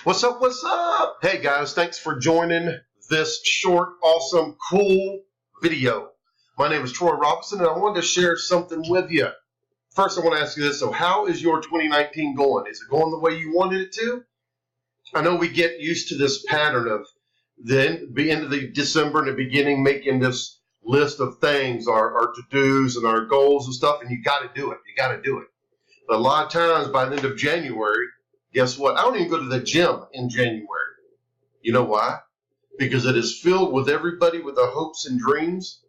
What's up? What's up? Hey guys, thanks for joining this short, awesome, cool video. My name is Troy Robison, and I wanted to share something with you. First, I want to ask you this. So how is your 2019 going? Is it going the way you wanted it to? I know we get used to this pattern of the end of the December and the beginning making this list of things, our to-dos and our goals and stuff, and you got to do it. You got to do it. But a lot of times by the end of January, guess what? I don't even go to the gym in January. You know why? Because it is filled with everybody with their hopes and dreams,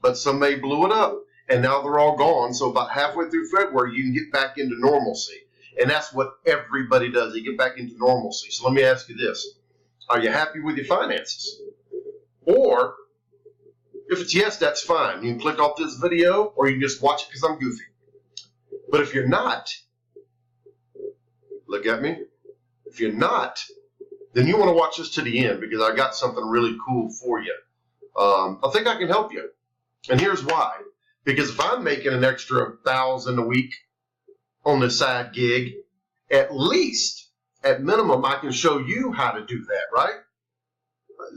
but somebody blew it up, and now they're all gone. So about halfway through February, you can get back into normalcy. And that's what everybody does. They get back into normalcy. So let me ask you this. Are you happy with your finances? Or, if it's yes, that's fine. You can click off this video, or you can just watch it because I'm goofy. But if you're not, look at me. If you're not, then you want to watch this to the end because I got something really cool for you. I think I can help you. And here's why. Because if I'm making an extra $1,000 a week on the side gig, at least, at minimum, I can show you how to do that, right?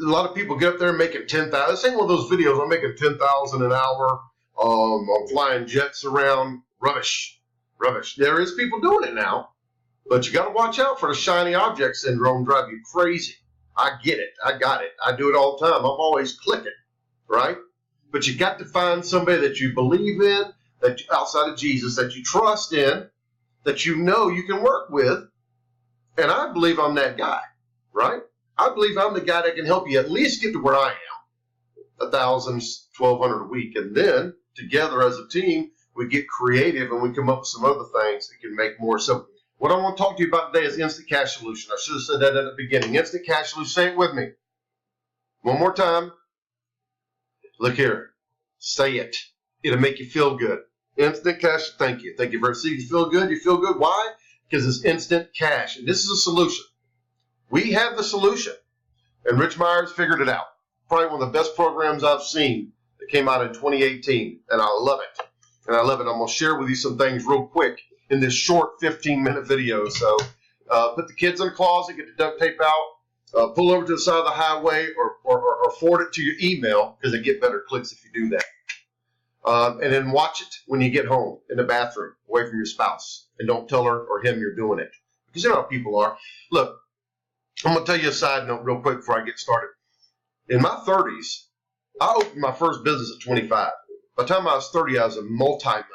A lot of people get up there and making $10,000. This ain't one of those videos, I'm making $10,000 an hour. I'm flying jets around. Rubbish. Rubbish. There is people doing it now. But you got to watch out for the shiny object syndrome drive you crazy. I get it. I got it. I do it all the time. I'm always clicking, right? But you got to find somebody that you believe in, that outside of Jesus, that you trust in, that you know you can work with. And I believe I'm that guy, right? I believe I'm the guy that can help you at least get to where I am, $1,000, $1,200 a week. And then together as a team, we get creative and we come up with some other things that can make more. So what I want to talk to you about today is Instant Cash Solution. I should have said that at the beginning. Instant Cash Solution. Say it with me. One more time. Look here. Say it. It'll make you feel good. Instant Cash. Thank you. Thank you very much. See, you feel good? You feel good. Why? Because it's instant cash. And this is a solution. We have the solution. And Rich Myers figured it out. Probably one of the best programs I've seen that came out in 2018. And I love it. And I love it. I'm going to share with you some things real quick in this short 15-minute video. So put the kids in the closet, get the duct tape out, pull over to the side of the highway, or forward it to your email because they get better clicks if you do that. And then watch it when you get home in the bathroom, away from your spouse. And don't tell her or him you're doing it. Because you know how people are. Look, I'm going to tell you a side note real quick before I get started. In my 30s, I opened my first business at 25. By the time I was 30, I was a multi-millionaire.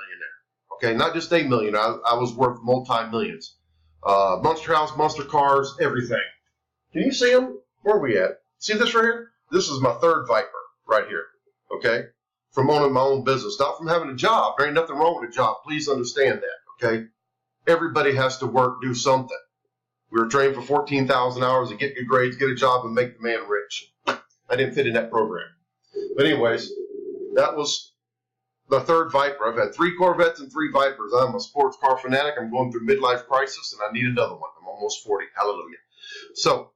Okay, not just a millionaire. I was worth multi-millions. Monster house, monster cars, everything. Can you see them? Where are we at? See this right here? This is my third Viper right here. Okay? From owning my own business. Not from having a job. There ain't nothing wrong with a job. Please understand that. Okay? Everybody has to work, do something. We were trained for 14,000 hours to get good grades, get a job, and make the man rich. I didn't fit in that program. But anyways, that was the third Viper. I've had 3 Corvettes and 3 Vipers. I'm a sports car fanatic. I'm going through midlife crisis, and I need another one. I'm almost 40. Hallelujah. So,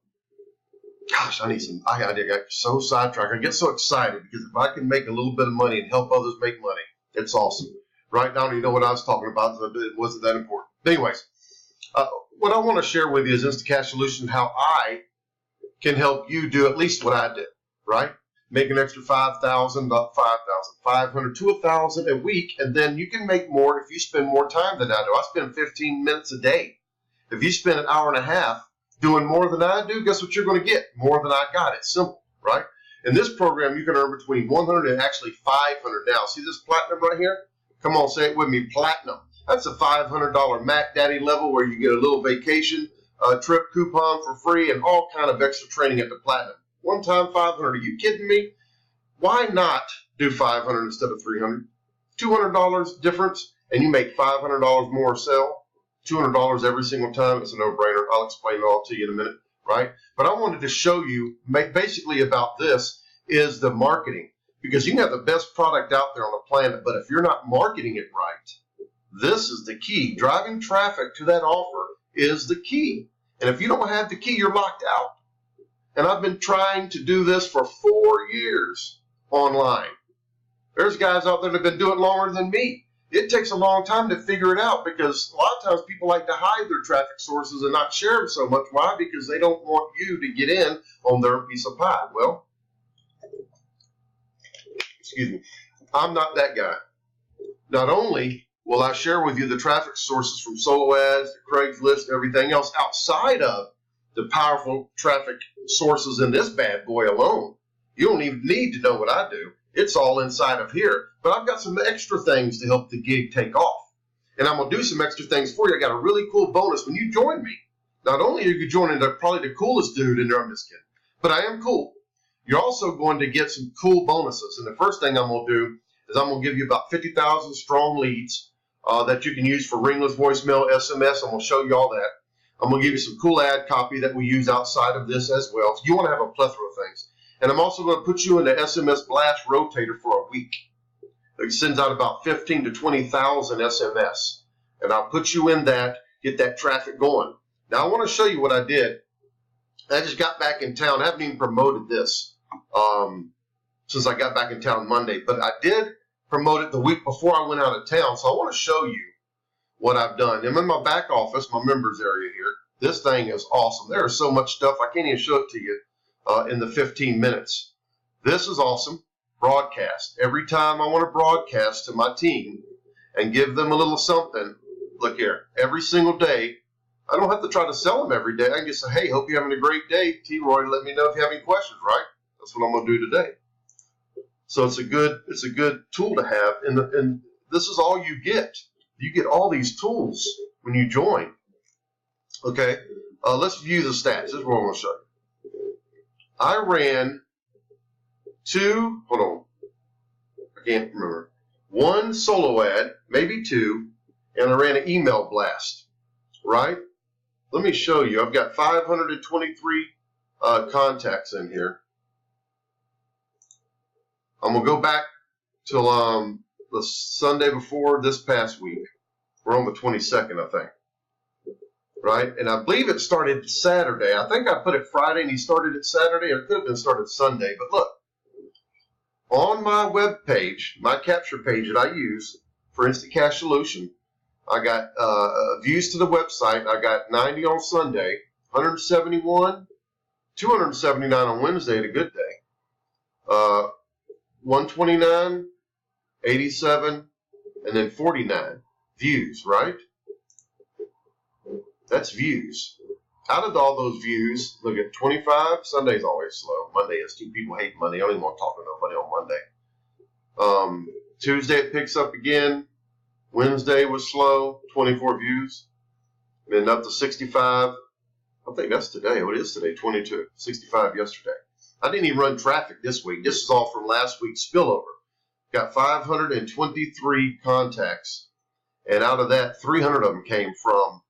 gosh, I get so sidetracked. I get so excited because if I can make a little bit of money and help others make money, it's awesome. Right now, you know what I was talking about, so it wasn't that important. But anyways, what I want to share with you is Instant Cash Solution, how I can help you do at least what I did, right? Make an extra $5,000, not $5,000, $500 to $1,000 a week, and then you can make more if you spend more time than I do. I spend 15 minutes a day. If you spend an hour and a half doing more than I do, guess what you're going to get? More than I got. It's simple, right? In this program, you can earn between $100 and actually $500 now. See this platinum right here? Come on, say it with me, platinum. That's a $500 Mac Daddy level where you get a little vacation trip coupon for free and all kind of extra training at the platinum. One time, $500. Are you kidding me? Why not do $500 instead of $300? $200 difference, and you make $500 more sell. $200 every single time. It's a no-brainer. I'll explain it all to you in a minute, right? But I wanted to show you, basically about this, is the marketing. Because you can have the best product out there on the planet, but if you're not marketing it right, this is the key. Driving traffic to that offer is the key. And if you don't have the key, you're locked out. And I've been trying to do this for 4 years online. There's guys out there that have been doing it longer than me. it takes a long time to figure it out because a lot of times people like to hide their traffic sources and not share them so much. Why? Because they don't want you to get in on their piece of pie. Well, excuse me, I'm not that guy. Not only will I share with you the traffic sources from solo ads, Craigslist, and everything else outside of the powerful traffic sources in this bad boy alone. You don't even need to know what I do. It's all inside of here. But I've got some extra things to help the gig take off. And I'm going to do some extra things for you. I got a really cool bonus when you join me. Not only are you joining probably the coolest dude in there, I'm just kidding, but I am cool. You're also going to get some cool bonuses. And the first thing I'm going to do is I'm going to give you about 50,000 strong leads that you can use for ringless voicemail, SMS. I'm going to show you all that. I'm going to give you some cool ad copy that we use outside of this as well. So you want to have a plethora of things. And I'm also going to put you in the SMS blast rotator for a week. It sends out about 15 to 20,000 SMS. And I'll put you in that, get that traffic going. Now I want to show you what I did. I just got back in town. I haven't even promoted this since I got back in town Monday. But I did promote it the week before I went out of town. So I want to show you what I've done. I'm in my back office, my members area here. This thing is awesome. There is so much stuff. I can't even show it to you in the 15 minutes. This is awesome. Broadcast. Every time I want to broadcast to my team and give them a little something, look here, every single day, I don't have to try to sell them every day. I can just say, hey, hope you're having a great day. T-Roy, let me know if you have any questions, right? That's what I'm going to do today. So it's a good tool to have, and this is all you get. You get all these tools when you join. Okay, let's view the stats. This is what I'm going to show you. I ran hold on, I can't remember, one solo ad, maybe two, and I ran an email blast, right? Let me show you. I've got 523 contacts in here. I'm going to go back till the Sunday before this past week. We're on the 22nd, I think. Right? And I believe it started Saturday. I think I put it Friday and he started it Saturday, or it could have been started Sunday. But look, on my web page, my capture page that I use for Instant Cash Solution, I got views to the website. I got 90 on Sunday, 171, 279 on Wednesday, a good day, 129, 87, and then 49 views, right? That's views. Out of all those views, look at 25. Sunday's always slow. Monday is too. People hate Monday. I don't even want to talk to nobody on Monday. Tuesday it picks up again. Wednesday was slow, 24 views. Then up to 65. I think that's today. What is today? 22. 65 yesterday. I didn't even run traffic this week. This is all from last week's spillover. Got 523 contacts. And out of that, 300 of them came from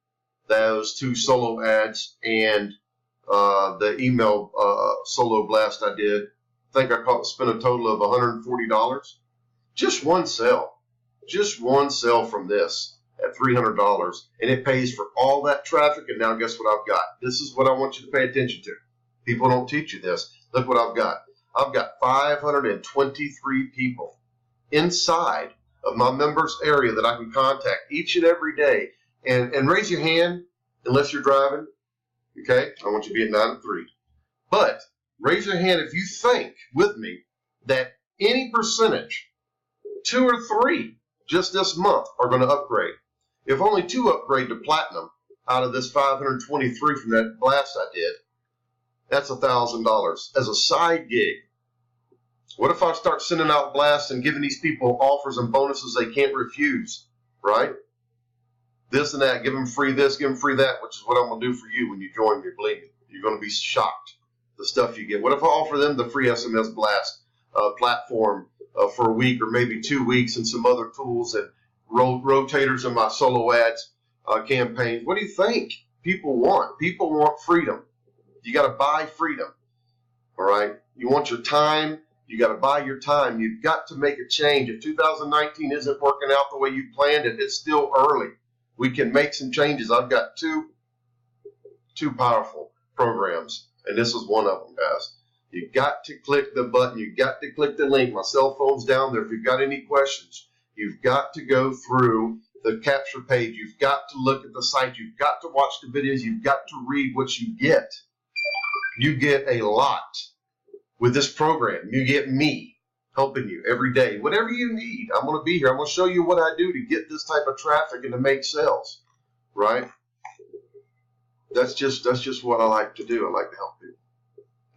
those two solo ads and the email solo blast I did. I think I spent a total of $140. Just one sale. Just one sale from this at $300. And it pays for all that traffic. And now guess what I've got? This is what I want you to pay attention to. People don't teach you this. Look what I've got. I've got 523 people inside of my members area that I can contact each and every day. And raise your hand unless you're driving. Okay? I want you to be at 9 to 3. But raise your hand if you think with me that any percentage, 2 or 3, just this month are going to upgrade. If only 2 upgrade to platinum out of this 523 from that blast I did, that's $1,000 as a side gig. What if I start sending out blasts and giving these people offers and bonuses they can't refuse, right? This and that, give them free this, give them free that, which is what I'm going to do for you when you join me, believe me. You're going to be shocked, the stuff you get. What if I offer them the free SMS blast platform for a week or maybe 2 weeks and some other tools and rotators in my solo ads campaign? What do you think people want? People want freedom. You got to buy freedom, all right? You want your time. You got to buy your time. You've got to make a change. If 2019 isn't working out the way you planned it, it's still early. We can make some changes. I've got two powerful programs, and this is one of them, guys. You got to click the button. You got to click the link. My cell phone's down there. If you've got any questions, You've got to go through the capture page. You've got to look at the site. You've got to watch the videos. You've got to read what you get. You get a lot with this program. You get me helping you every day. Whatever you need, I'm going to be here. I'm going to show you what I do to get this type of traffic and to make sales, right? That's just what I like to do. I like to help people.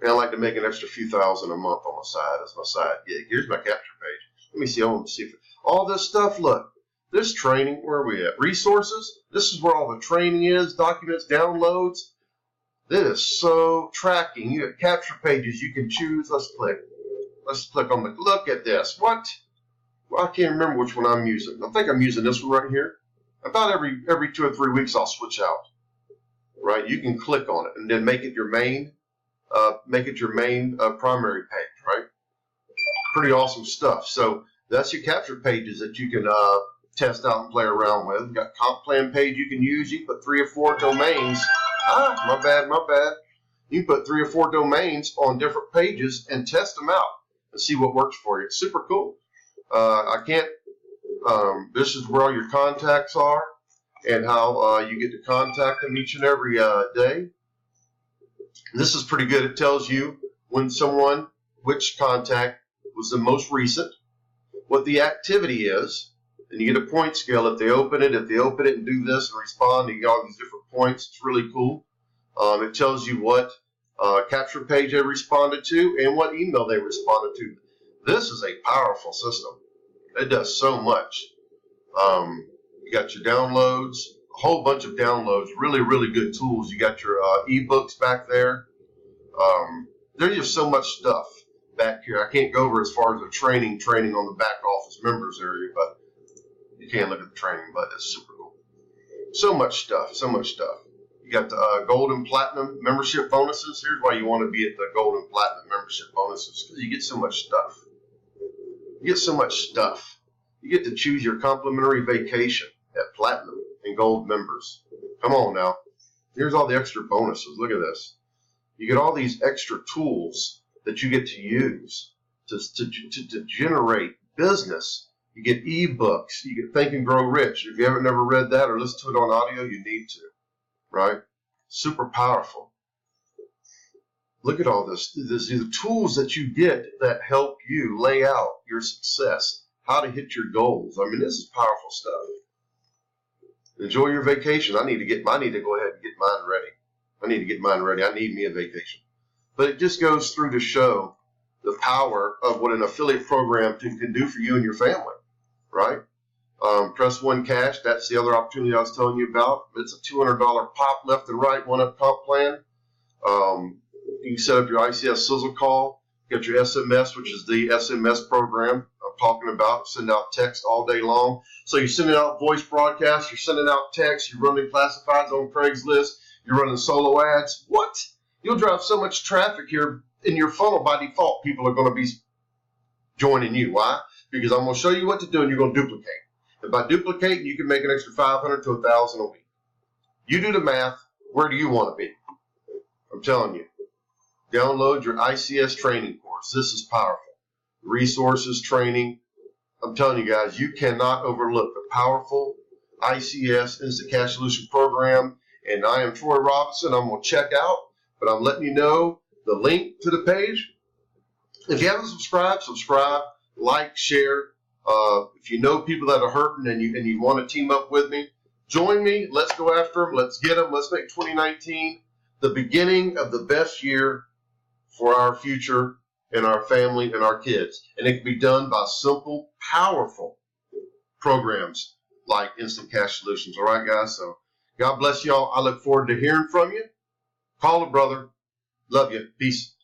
And I like to make an extra few thousand a month on the side as my side gig. Here's my capture page. Let me see. I want to see if all this stuff, look, this training, where are we at? Resources. This is where all the training is, documents, downloads. This is so tracking. You have capture pages you can choose. Let's click. Let's click on the, look at this. What? Well, I can't remember which one I'm using. I think I'm using this one right here. About every 2 or 3 weeks I'll switch out. Right? You can click on it and then make it your main primary page, right? Pretty awesome stuff. So that's your capture pages that you can test out and play around with. You've got comp plan page you can use. You can put 3 or 4 domains. My bad. You can put 3 or 4 domains on different pages and test them out and see what works for you. It's super cool. This is where all your contacts are and how you get to contact them each and every day. This is pretty good. It tells you which contact was the most recent, what the activity is, and you get a point scale if they open it and do this and respond. You get all these different points. It's really cool. It tells you what capture page they responded to and what email they responded to. This is a powerful system. It does so much. You got your downloads, a whole bunch of downloads, really, really good tools. You got your ebooks back there. There's just so much stuff back here. I can't go over as far as the training on the back office members area, but you can look at the training, but it's super cool. So much stuff. You got the gold and platinum membership bonuses. Here's why you want to be at the gold and platinum membership bonuses, because you get so much stuff. You get to choose your complimentary vacation at platinum and gold members. Come on now. Here's all the extra bonuses. Look at this. You get all these extra tools that you get to use to generate business. You get ebooks. You get Think and Grow Rich. If you haven't never read that or listened to it on audio, you need to. Right? Super powerful. Look at all this. These are the tools that you get that help you lay out your success, how to hit your goals. I mean, this is powerful stuff. Enjoy your vacation. I need to go ahead and get mine ready. I need me a vacation. But it just goes through to show the power of what an affiliate program can do for you and your family, right? Press One Cash, that's the other opportunity I was telling you about. It's a $200 pop left and right, one-up comp plan. You can set up your ICS sizzle call, get your SMS, which is the SMS program I'm talking about, send out text all day long. So you're sending out voice broadcasts, you're sending out text, you're running classifieds on Craigslist, you're running solo ads. What? You'll drive so much traffic here in your funnel by default. People are going to be joining you. Why? Because I'm going to show you what to do and you're going to duplicate. And by duplicating, you can make an extra $500 to $1,000 a week. You do the math. Where do you want to be? I'm telling you. Download your ICS training course. This is powerful. Resources, training. I'm telling you guys, you cannot overlook the powerful ICS Instant Cash Solution program. And I am Troy Robison. I'm going to check out, but I'm letting you know the link to the page. If you haven't subscribe, like, share. If you know people that are hurting and you want to team up with me, join me. Let's go after them. Let's get them. Let's make 2019 the beginning of the best year for our future and our family and our kids. And it can be done by simple, powerful programs like Instant Cash Solutions. All right, guys? So God bless y'all. I look forward to hearing from you. Call a brother. Love you. Peace.